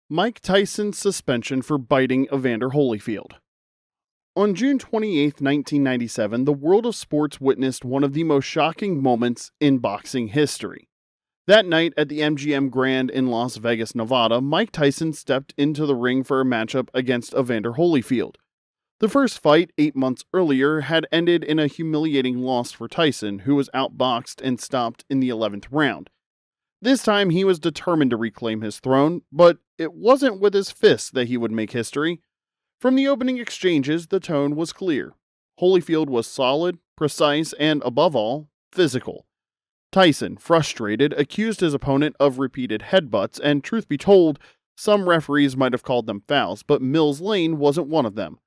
Mike Tyson's suspension for biting Evander Holyfield. On June 28, 1997, the world of sports witnessed one of the most shocking moments in boxing history. That night at the MGM Grand in Las Vegas, Nevada, Mike Tyson stepped into the ring for a matchup against Evander Holyfield. The first fight, 8 months earlier, had ended in a humiliating loss for Tyson, who was outboxed and stopped in the 11th round. This time he was determined to reclaim his throne, but it wasn't with his fists that he would make history. From the opening exchanges, the tone was clear. Holyfield was solid, precise, and, above all, physical. Tyson, frustrated, accused his opponent of repeated headbutts, and truth be told, some referees might have called them fouls, but Mills Lane wasn't one of them.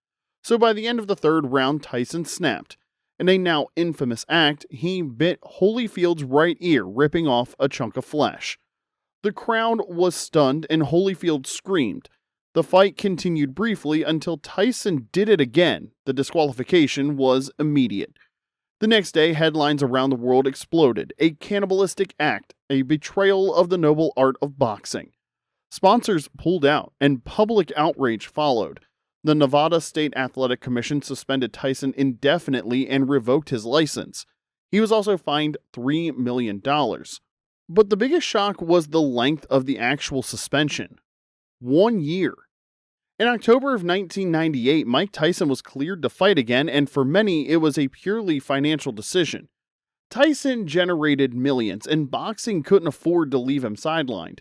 So by the end of the third round, Tyson snapped. In a now infamous act, he bit Holyfield's right ear, ripping off a chunk of flesh. The crowd was stunned and Holyfield screamed. The fight continued briefly until Tyson did it again. The disqualification was immediate. The next day, headlines around the world exploded. A cannibalistic act, a betrayal of the noble art of boxing. Sponsors pulled out, and public outrage followed. The Nevada State Athletic Commission suspended Tyson indefinitely and revoked his license. He was also fined $3 million. But the biggest shock was the length of the actual suspension. 1 year. In October of 1998, Mike Tyson was cleared to fight again, and for many, it was a purely financial decision. Tyson generated millions, and boxing couldn't afford to leave him sidelined.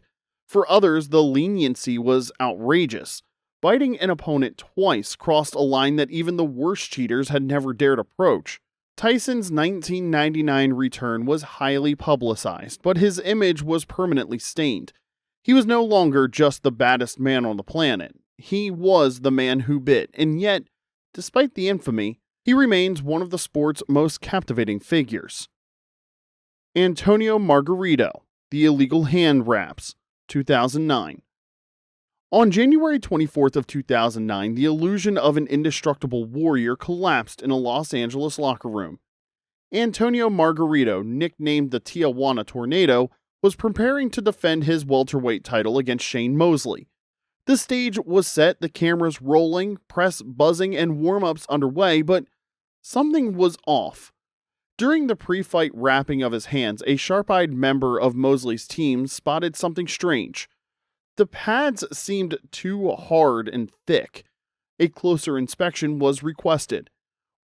For others, the leniency was outrageous. Biting an opponent twice crossed a line that even the worst cheaters had never dared approach. Tyson's 1999 return was highly publicized, but his image was permanently stained. He was no longer just the baddest man on the planet. He was the man who bit, and yet, despite the infamy, he remains one of the sport's most captivating figures. Antonio Margarito, The Illegal Hand Wraps, 2009. On January 24th of 2009, the illusion of an indestructible warrior collapsed in a Los Angeles locker room. Antonio Margarito, nicknamed the Tijuana Tornado, was preparing to defend his welterweight title against Shane Mosley. The stage was set, the cameras rolling, press buzzing, and warm-ups underway, but something was off. During the pre-fight wrapping of his hands, a sharp-eyed member of Mosley's team spotted something strange. The pads seemed too hard and thick. A closer inspection was requested.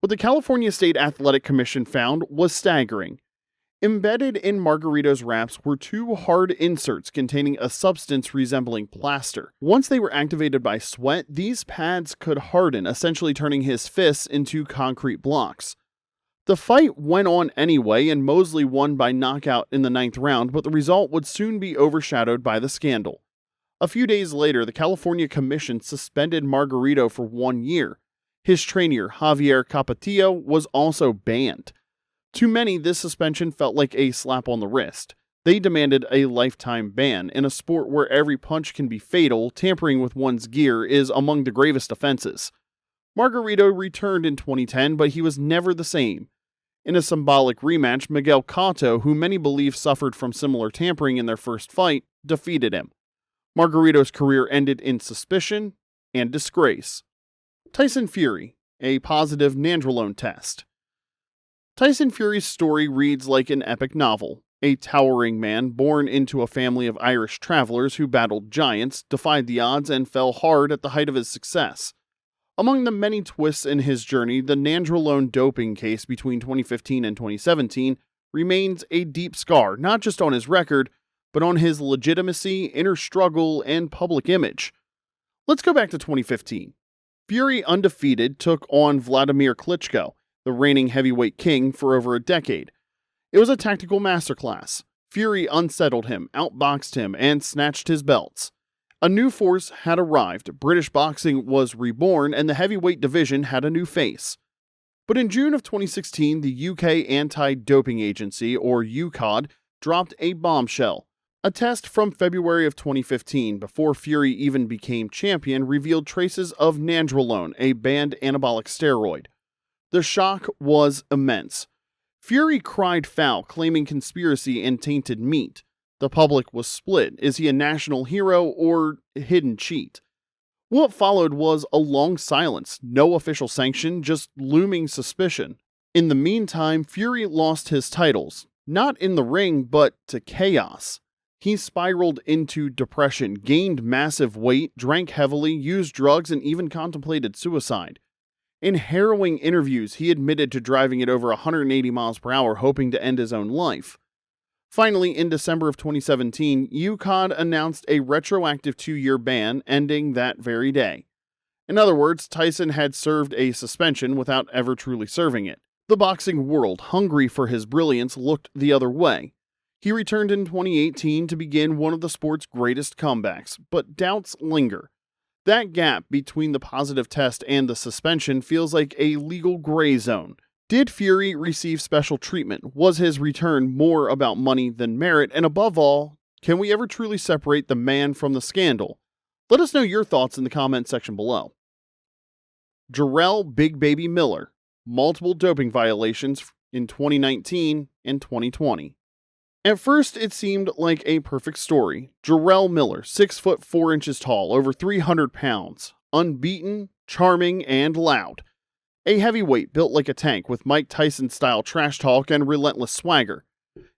What the California State Athletic Commission found was staggering. Embedded in Margarito's wraps were two hard inserts containing a substance resembling plaster. Once they were activated by sweat, these pads could harden, essentially turning his fists into concrete blocks. The fight went on anyway, and Mosley won by knockout in the 9th round, but the result would soon be overshadowed by the scandal. A few days later, the California Commission suspended Margarito for 1 year. His trainer, Javier Capetillo, was also banned. To many, this suspension felt like a slap on the wrist. They demanded a lifetime ban. In a sport where every punch can be fatal, tampering with one's gear is among the gravest offenses. Margarito returned in 2010, but he was never the same. In a symbolic rematch, Miguel Cotto, who many believe suffered from similar tampering in their first fight, defeated him. Margarito's career ended in suspicion and disgrace. Tyson Fury, a positive nandrolone test. Tyson Fury's story reads like an epic novel. A towering man born into a family of Irish travelers who battled giants, defied the odds, and fell hard at the height of his success. Among the many twists in his journey, the nandrolone doping case between 2015 and 2017 remains a deep scar, not just on his record, but on his legitimacy, inner struggle, and public image. Let's go back to 2015. Fury, undefeated, took on Vladimir Klitschko, the reigning heavyweight king, for over a decade. It was a tactical masterclass. Fury unsettled him, outboxed him, and snatched his belts. A new force had arrived, British boxing was reborn, and the heavyweight division had a new face. But in June of 2016, the UK Anti-Doping Agency, or UKAD, dropped a bombshell. A test from February of 2015, before Fury even became champion, revealed traces of nandrolone, a banned anabolic steroid. The shock was immense. Fury cried foul, claiming conspiracy and tainted meat. The public was split. Is he a national hero or hidden cheat? What followed was a long silence, no official sanction, just looming suspicion. In the meantime, Fury lost his titles, not in the ring, but to chaos. He spiraled into depression, gained massive weight, drank heavily, used drugs, and even contemplated suicide. In harrowing interviews, he admitted to driving at over 180 miles per hour, hoping to end his own life. Finally, in December of 2017, UCOD announced a retroactive 2-year ban ending that very day. In other words, Tyson had served a suspension without ever truly serving it. The boxing world, hungry for his brilliance, looked the other way. He returned in 2018 to begin one of the sport's greatest comebacks, but doubts linger. That gap between the positive test and the suspension feels like a legal gray zone. Did Fury receive special treatment? Was his return more about money than merit? And above all, can we ever truly separate the man from the scandal? Let us know your thoughts in the comment section below. Jerel Big Baby Miller, multiple doping violations in 2019 and 2020. At first, it seemed like a perfect story. Jerel Miller, 6 foot 4 inches tall, over 300 pounds, unbeaten, charming, and loud. A heavyweight built like a tank with Mike Tyson-style trash talk and relentless swagger.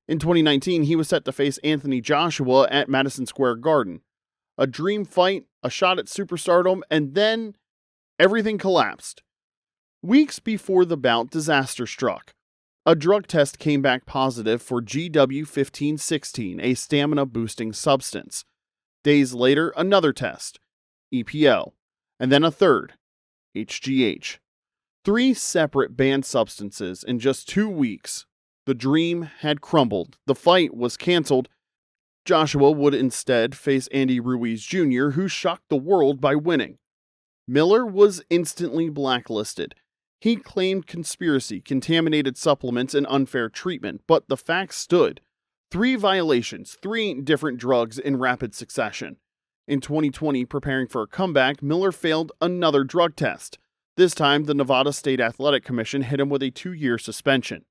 In 2019, he was set to face Anthony Joshua at Madison Square Garden. A dream fight, a shot at superstardom, and then everything collapsed. Weeks before the bout, disaster struck. A drug test came back positive for GW1516, a stamina-boosting substance. Days later, another test, EPO, and then a third, HGH. 3 separate banned substances in just 2 weeks. The dream had crumbled. The fight was canceled. Joshua would instead face Andy Ruiz Jr., who shocked the world by winning. Miller was instantly blacklisted. He claimed conspiracy, contaminated supplements, and unfair treatment, but the facts stood. 3 violations, 3 different drugs in rapid succession. In 2020, preparing for a comeback, Miller failed another drug test. This time, the Nevada State Athletic Commission hit him with a 2-year suspension.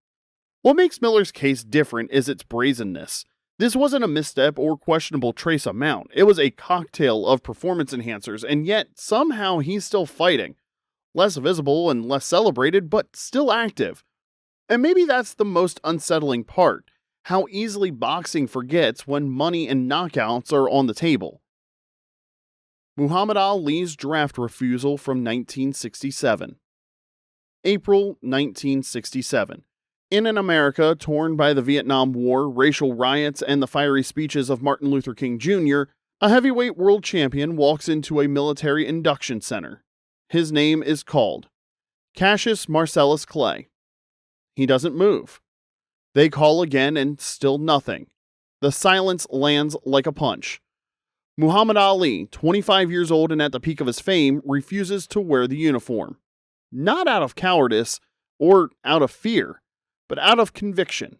What makes Miller's case different is its brazenness. This wasn't a misstep or questionable trace amount. It was a cocktail of performance enhancers, and yet somehow he's still fighting. Less visible and less celebrated, but still active. And maybe that's the most unsettling part, how easily boxing forgets when money and knockouts are on the table. Muhammad Ali's draft refusal from 1967. April 1967. In an America torn by the Vietnam War, racial riots, and the fiery speeches of Martin Luther King Jr., a heavyweight world champion walks into a military induction center. His name is called Cassius Marcellus Clay. He doesn't move. They call again and still nothing. The silence lands like a punch. Muhammad Ali, 25 years old and at the peak of his fame, refuses to wear the uniform. Not out of cowardice or out of fear, but out of conviction.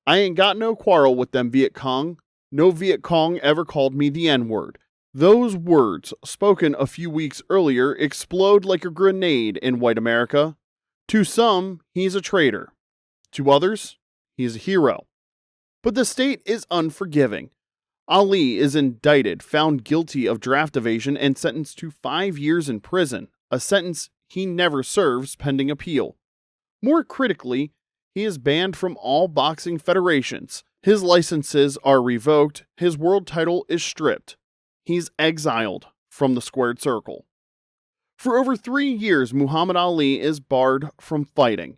I ain't got no quarrel with them Viet Cong. No Viet Cong ever called me the N-word. Those words, spoken a few weeks earlier, explode like a grenade in white America. To some, he's a traitor. To others, he's a hero. But the state is unforgiving. Ali is indicted, found guilty of draft evasion, and sentenced to 5 years in prison, a sentence he never serves pending appeal. More critically, he is banned from all boxing federations. His licenses are revoked, his world title is stripped. He's exiled from the squared circle. For over 3 years, Muhammad Ali is barred from fighting.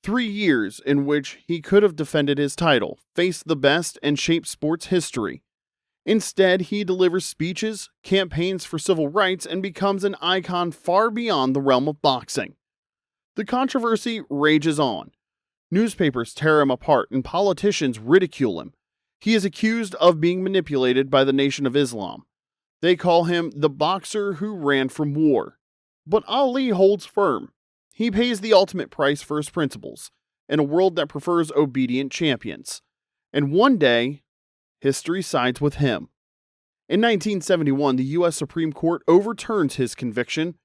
3 years in which he could have defended his title, faced the best, and shaped sports history. Instead, he delivers speeches, campaigns for civil rights, and becomes an icon far beyond the realm of boxing. The controversy rages on. Newspapers tear him apart, and politicians ridicule him. He is accused of being manipulated by the Nation of Islam. They call him the boxer who ran from war. But Ali holds firm. He pays the ultimate price for his principles, in a world that prefers obedient champions. And one day, history sides with him. In 1971, the U.S. Supreme Court overturns his conviction.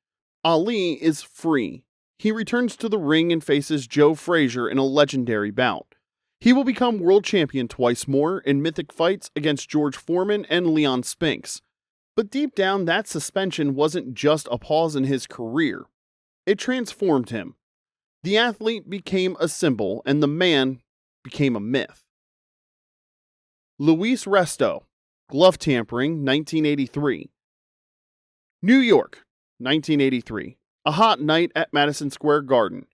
Ali is free. He returns to the ring and faces Joe Frazier in a legendary bout. He will become world champion twice more in mythic fights against George Foreman and Leon Spinks. But deep down, that suspension wasn't just a pause in his career. It transformed him. The athlete became a symbol, and the man became a myth. Luis Resto, glove tampering, 1983. New York, 1983. A hot night at Madison Square Garden.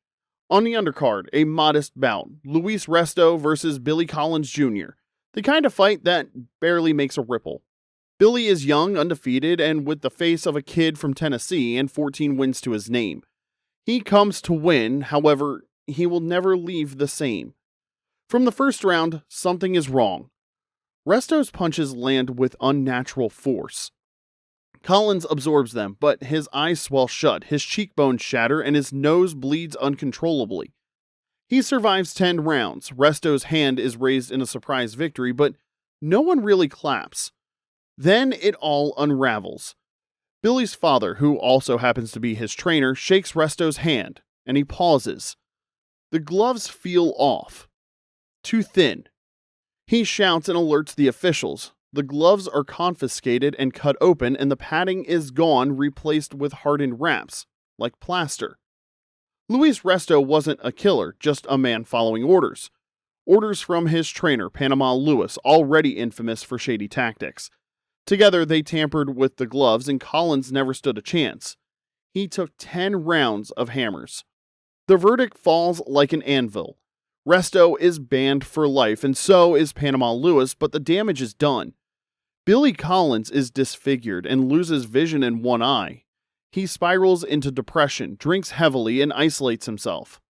On the undercard, a modest bout, Luis Resto versus Billy Collins Jr., the kind of fight that barely makes a ripple. Billy is young, undefeated, and with the face of a kid from Tennessee and 14 wins to his name. He comes to win, however, he will never leave the same. From the first round, something is wrong. Resto's punches land with unnatural force. Collins absorbs them, but his eyes swell shut, his cheekbones shatter, and his nose bleeds uncontrollably. He survives 10 rounds. Resto's hand is raised in a surprise victory, but no one really claps. Then it all unravels. Billy's father, who also happens to be his trainer, shakes Resto's hand, and he pauses. The gloves feel off. Too thin. He shouts and alerts the officials. The gloves are confiscated and cut open, and the padding is gone, replaced with hardened wraps, like plaster. Luis Resto wasn't a killer, just a man following orders. Orders from his trainer, Panama Lewis, already infamous for shady tactics. Together, they tampered with the gloves, and Collins never stood a chance. He took 10 rounds of hammers. The verdict falls like an anvil. Resto is banned for life, and so is Panama Lewis, but the damage is done. Billy Collins is disfigured and loses vision in one eye. He spirals into depression, drinks heavily, and isolates himself.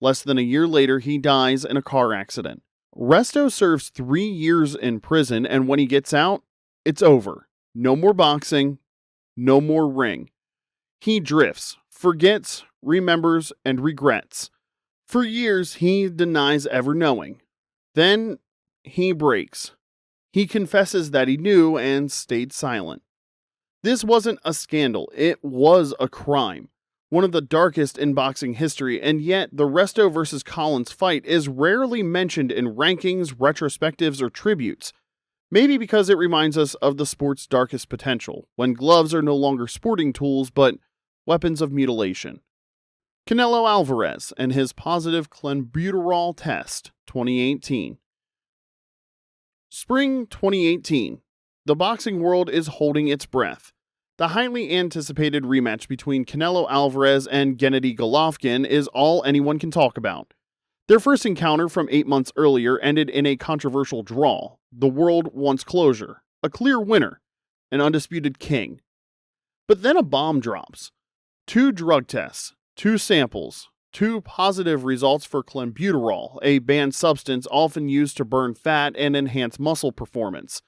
Less than a year later, he dies in a car accident. Resto serves 3 years in prison, and when he gets out, it's over. No more boxing, no more ring. He drifts, forgets, remembers, and regrets. For years, he denies ever knowing. Then, he breaks. He confesses that he knew and stayed silent. This wasn't a scandal, it was a crime. One of the darkest in boxing history, and yet the Resto versus Collins fight is rarely mentioned in rankings, retrospectives, or tributes. Maybe because it reminds us of the sport's darkest potential, when gloves are no longer sporting tools, but weapons of mutilation. Canelo Alvarez and his positive clenbuterol test, 2018. Spring 2018. The boxing world is holding its breath. The highly anticipated rematch between Canelo Alvarez and Gennady Golovkin is all anyone can talk about. Their first encounter from 8 months earlier ended in a controversial draw. The world wants closure, a clear winner, an undisputed king. But then a bomb drops. 2 drug tests, 2 samples, 2 positive results for clenbuterol, a banned substance often used to burn fat and enhance muscle performance.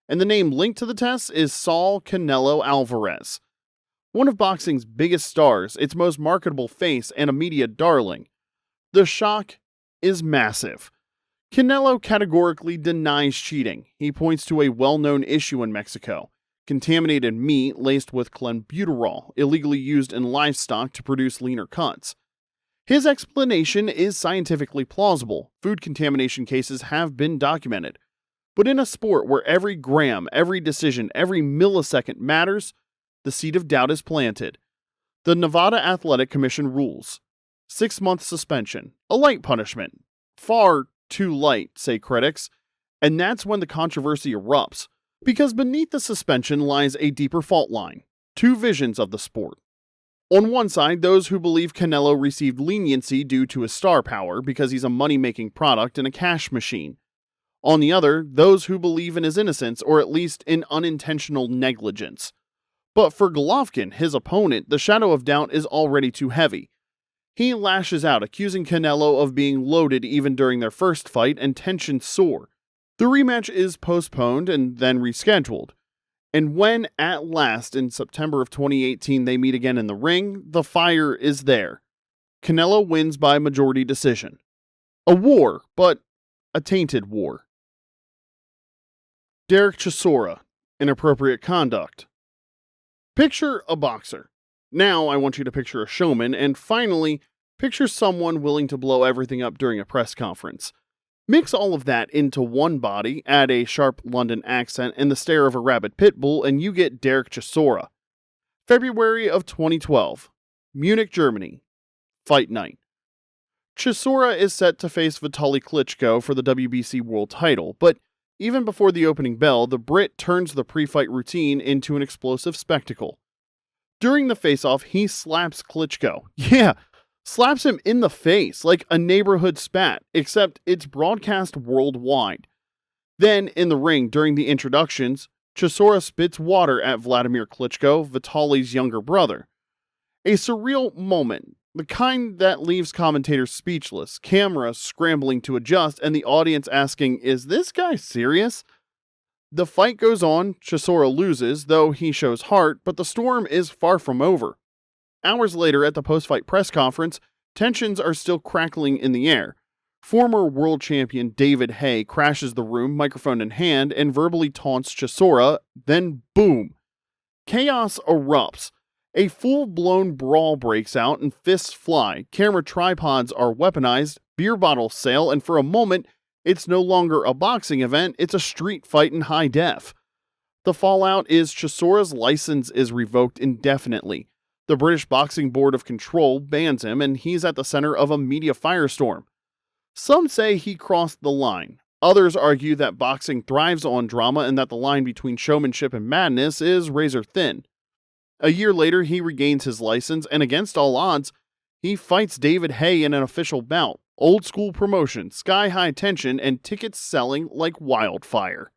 And the name linked to the tests is Saul Canelo Alvarez. One of boxing's biggest stars, its most marketable face, and a media darling. The shock is massive. Canelo categorically denies cheating. He points to a well-known issue in Mexico: contaminated meat laced with clenbuterol, illegally used in livestock to produce leaner cuts. His explanation is scientifically plausible. Food contamination cases have been documented. But in a sport where every gram, every decision, every millisecond matters, the seed of doubt is planted. The Nevada Athletic Commission rules. 6-month suspension, a light punishment. Far too light, say critics. And that's when the controversy erupts, because beneath the suspension lies a deeper fault line. 2 visions of the sport. On one side, those who believe Canelo received leniency due to his star power because he's a money-making product and a cash machine. On the other, those who believe in his innocence, or at least in unintentional negligence. But for Golovkin, his opponent, the shadow of doubt is already too heavy. He lashes out, accusing Canelo of being loaded even during their first fight, and tensions soar. The rematch is postponed and then rescheduled. And when, at last, in September of 2018, they meet again in the ring, the fire is there. Canelo wins by majority decision. A war, but a tainted war. Derek Chisora, inappropriate conduct. Picture a boxer. Now I want you to picture a showman, and finally, picture someone willing to blow everything up during a press conference. Mix all of that into one body, add a sharp London accent and the stare of a rabid pit bull, and you get Derek Chisora. February of 2012. Munich, Germany. Fight night. Chisora is set to face Vitaly Klitschko for the WBC world title, but even before the opening bell, the Brit turns the pre-fight routine into an explosive spectacle. During the face-off, he slaps Klitschko. Yeah, slaps him in the face like a neighborhood spat, except it's broadcast worldwide. Then, in the ring, during the introductions, Chisora spits water at Vladimir Klitschko, Vitaly's younger brother. A surreal moment, the kind that leaves commentators speechless, cameras scrambling to adjust, and the audience asking, is this guy serious? The fight goes on, Chisora loses, though he shows heart, but the storm is far from over. Hours later at the post-fight press conference, tensions are still crackling in the air. Former world champion David Haye crashes the room, microphone in hand, and verbally taunts Chisora, then boom! Chaos erupts. A full-blown brawl breaks out and fists fly, camera tripods are weaponized, beer bottles sail, and for a moment, it's no longer a boxing event, it's a street fight in high def. The fallout is Chisora's license is revoked indefinitely. The British Boxing Board of Control bans him, and he's at the center of a media firestorm. Some say he crossed the line. Others argue that boxing thrives on drama and that the line between showmanship and madness is razor thin. A year later, he regains his license, and against all odds, he fights David Haye in an official bout. Old school promotion, sky high tension, and tickets selling like wildfire.